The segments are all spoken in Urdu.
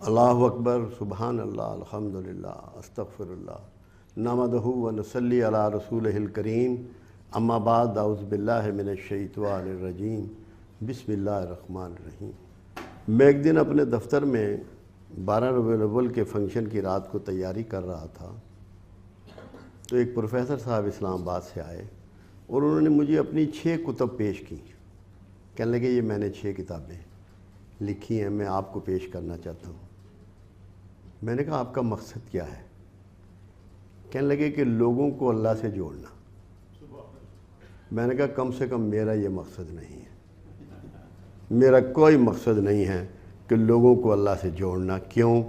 اللہ اکبر، سبحان اللہ، الحمدللہ، استغفراللہ، نحمدہ و نصلی علی رسولہ الکریم، اما بعد، اعوذ باللہ من الشیطان الرجیم، بسم اللہ الرحمن الرحیم۔ میں ایک دن اپنے دفتر میں 12 ربیع الاول کے فنکشن کی رات کو تیاری کر رہا تھا، تو ایک پروفیسر صاحب اسلام آباد سے آئے اور انہوں نے مجھے اپنی 6 کتب پیش کی۔ کہنے لگے یہ میں نے 6 کتابیں لکھی ہیں، میں آپ کو پیش کرنا چاہتا ہوں۔ میں نے کہا آپ کا مقصد کیا ہے؟ کہنے لگے کہ لوگوں کو اللہ سے جوڑنا۔ میں نے کہا کم سے کم میرا یہ مقصد نہیں ہے، میرا کوئی مقصد نہیں ہے کہ لوگوں کو اللہ سے جوڑنا۔ کیوں؟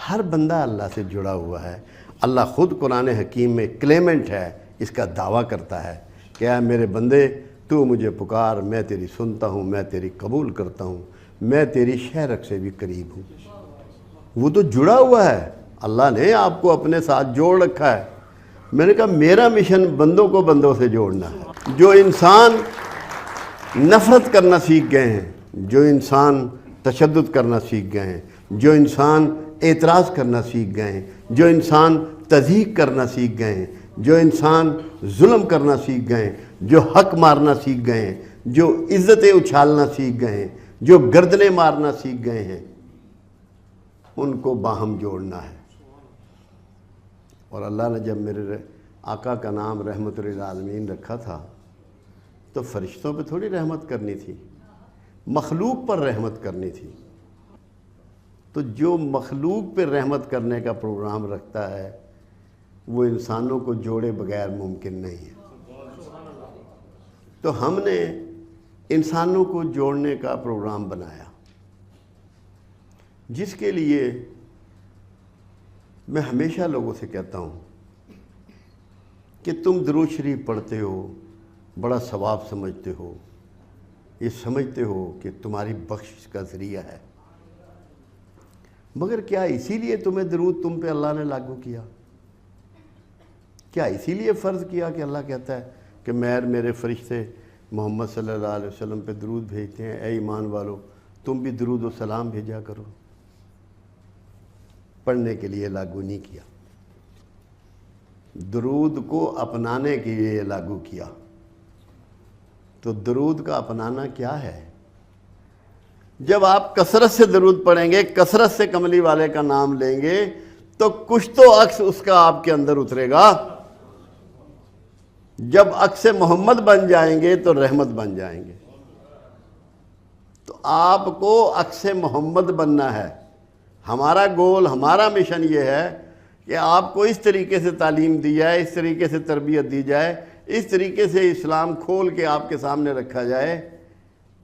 ہر بندہ اللہ سے جڑا ہوا ہے۔ اللہ خود قرآن حکیم میں کلیمنٹ ہے، اس کا دعویٰ کرتا ہے کہ اے میرے بندے، تو مجھے پکار، میں تیری سنتا ہوں، میں تیری قبول کرتا ہوں، میں تیری شہرک سے بھی قریب ہوں۔ وہ تو جڑا ہوا ہے، اللہ نے آپ کو اپنے ساتھ جوڑ رکھا ہے۔ میں نے کہا میرا مشن بندوں کو بندوں سے جوڑنا ہے۔ جو انسان نفرت کرنا سیکھ گئے ہیں، جو انسان تشدد کرنا سیکھ گئے ہیں، جو انسان اعتراض کرنا سیکھ گئے ہیں، جو انسان تضحیک کرنا سیکھ گئے ہیں، جو انسان ظلم کرنا سیکھ گئے ہیں، جو حق مارنا سیکھ گئے ہیں، جو عزتیں اچھالنا سیکھ گئے ہیں، جو گردنیں مارنا سیکھ گئے ہیں، ان کو باہم جوڑنا ہے۔ اور اللہ نے جب میرے آقا کا نام رحمت للعالمین رکھا تھا تو فرشتوں پہ تھوڑی رحمت کرنی تھی، مخلوق پر رحمت کرنی تھی۔ تو جو مخلوق پہ رحمت کرنے کا پروگرام رکھتا ہے وہ انسانوں کو جوڑے بغیر ممکن نہیں ہے۔ تو ہم نے انسانوں کو جوڑنے کا پروگرام بنایا، جس کے لیے میں ہمیشہ لوگوں سے کہتا ہوں کہ تم درود شریف پڑھتے ہو، بڑا ثواب سمجھتے ہو، یہ سمجھتے ہو کہ تمہاری بخشش کا ذریعہ ہے، مگر کیا اسی لیے تمہیں درود تم پہ اللہ نے لاگو کیا؟ کیا اسی لیے فرض کیا کہ اللہ کہتا ہے کہ میرے فرشتے محمد صلی اللہ علیہ وسلم پہ درود بھیجتے ہیں، اے ایمان والو تم بھی درود و سلام بھیجا کرو؟ پڑھنے کے لیے لاگو نہیں کیا، درود کو اپنانے کے لیے لاگو کیا۔ تو درود کا اپنانا کیا ہے؟ جب آپ کثرت سے درود پڑھیں گے، کثرت سے کملی والے کا نام لیں گے، تو کچھ تو عکس اس کا آپ کے اندر اترے گا۔ جب عکس محمد بن جائیں گے تو رحمت بن جائیں گے۔ تو آپ کو عکس محمد بننا ہے۔ ہمارا گول، ہمارا مشن یہ ہے کہ آپ کو اس طریقے سے تعلیم دی جائے، اس طریقے سے تربیت دی جائے، اس طریقے سے اسلام کھول کے آپ کے سامنے رکھا جائے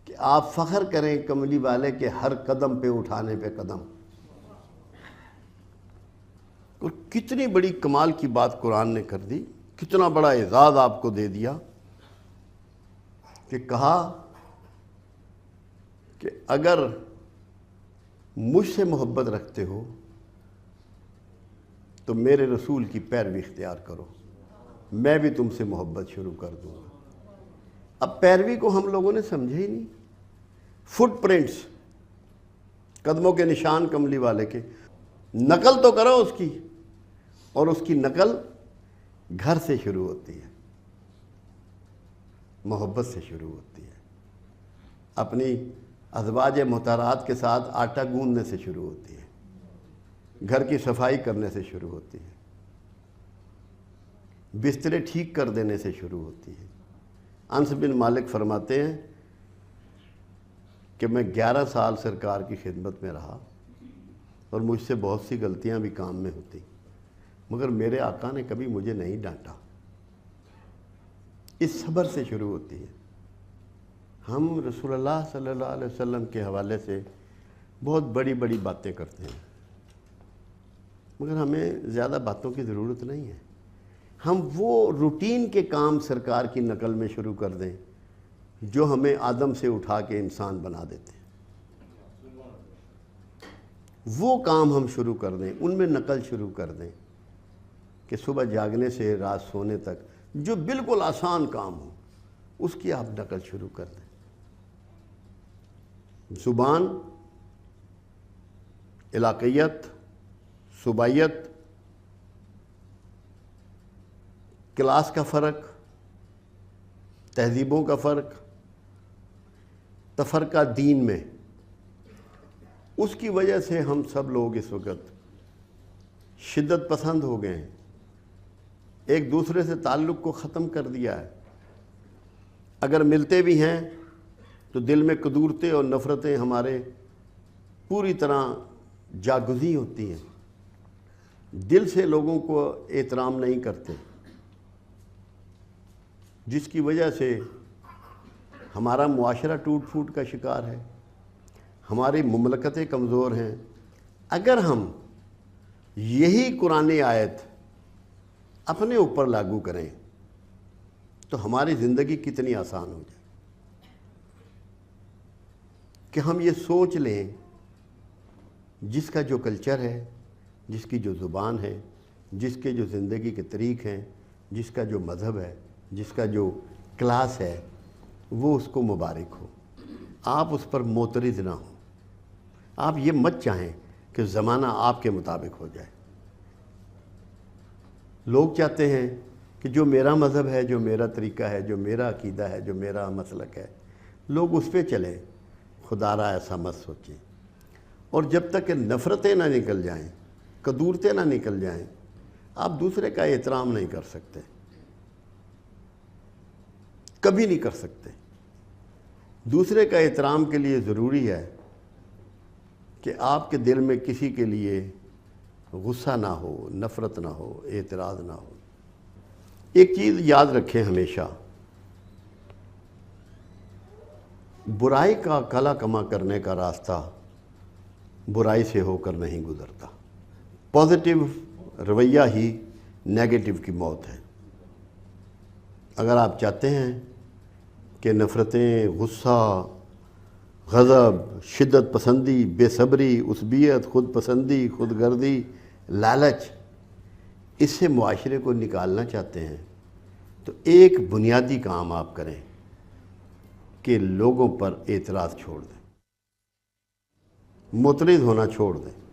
کہ آپ فخر کریں کملی والے کے ہر قدم پہ اٹھانے پہ قدم۔ اور کتنی بڑی کمال کی بات قرآن نے کر دی، کتنا بڑا اعزاز آپ کو دے دیا کہ کہا کہ اگر مجھ سے محبت رکھتے ہو تو میرے رسول کی پیروی اختیار کرو، میں بھی تم سے محبت شروع کر دوں گا۔ اب پیروی کو ہم لوگوں نے سمجھے ہی نہیں۔ فٹ پرنٹس، قدموں کے نشان کملی والے کے، نقل تو کرو اس کی، اور اس کی نقل گھر سے شروع ہوتی ہے، محبت سے شروع ہوتی ہے، اپنی ازواج مطہرات کے ساتھ آٹا گوندنے سے شروع ہوتی ہے، گھر کی صفائی کرنے سے شروع ہوتی ہے، بسترے ٹھیک کر دینے سے شروع ہوتی ہے۔ انس بن مالک فرماتے ہیں کہ میں 11 سال سرکار کی خدمت میں رہا اور مجھ سے بہت سی غلطیاں بھی کام میں ہوتی، مگر میرے آقا نے کبھی مجھے نہیں ڈانٹا۔ اس صبر سے شروع ہوتی ہے۔ ہم رسول اللہ صلی اللہ علیہ وسلم کے حوالے سے بہت بڑی بڑی باتیں کرتے ہیں، مگر ہمیں زیادہ باتوں کی ضرورت نہیں ہے۔ ہم وہ روٹین کے کام سرکار کی نقل میں شروع کر دیں جو ہمیں آدم سے اٹھا کے انسان بنا دیتے ہیں۔ وہ کام ہم شروع کر دیں، ان میں نقل شروع کر دیں کہ صبح جاگنے سے رات سونے تک جو بالکل آسان کام ہو اس کی آپ نقل شروع کر دیں۔ زبان علاقیت، صوبائیت، کلاس کا فرق، تہذیبوں کا فرق، تفرقہ دین میں، اس کی وجہ سے ہم سب لوگ اس وقت شدت پسند ہو گئے ہیں، ایک دوسرے سے تعلق کو ختم کر دیا ہے۔ اگر ملتے بھی ہیں تو دل میں کدورتیں اور نفرتیں ہمارے پوری طرح جاگزی ہوتی ہیں، دل سے لوگوں کو احترام نہیں کرتے، جس کی وجہ سے ہمارا معاشرہ ٹوٹ پھوٹ کا شکار ہے، ہماری مملکتیں کمزور ہیں۔ اگر ہم یہی قرآن آیت اپنے اوپر لاگو کریں تو ہماری زندگی کتنی آسان ہو جائے کہ ہم یہ سوچ لیں جس کا جو کلچر ہے، جس کی جو زبان ہے، جس کے جو زندگی کے طریق ہیں، جس کا جو مذہب ہے، جس کا جو کلاس ہے، وہ اس کو مبارک ہو، آپ اس پر معترض نہ ہوں، آپ یہ مت چاہیں کہ زمانہ آپ کے مطابق ہو جائے۔ لوگ چاہتے ہیں کہ جو میرا مذہب ہے، جو میرا طریقہ ہے، جو میرا عقیدہ ہے، جو میرا مسلک ہے، لوگ اس پہ چلیں، خدا را ایسا مت سوچیں۔ اور جب تک کہ نفرتیں نہ نکل جائیں، کدورتیں نہ نکل جائیں، آپ دوسرے کا احترام نہیں کر سکتے، کبھی نہیں کر سکتے۔ دوسرے کا احترام کے لیے ضروری ہے کہ آپ کے دل میں کسی کے لیے غصہ نہ ہو، نفرت نہ ہو، اعتراض نہ ہو۔ ایک چیز یاد رکھیں ہمیشہ، برائی کا کلا کما کرنے کا راستہ برائی سے ہو کر نہیں گزرتا۔ پازیٹیو رویہ ہی نیگیٹو کی موت ہے۔ اگر آپ چاہتے ہیں کہ نفرتیں، غصہ، غضب، شدت پسندی، بے صبری، عصبیت، خود پسندی، خود گردی، لالچ، اس سے معاشرے کو نکالنا چاہتے ہیں تو ایک بنیادی کام آپ کریں کہ لوگوں پر اعتراض چھوڑ دیں، معترض ہونا چھوڑ دیں۔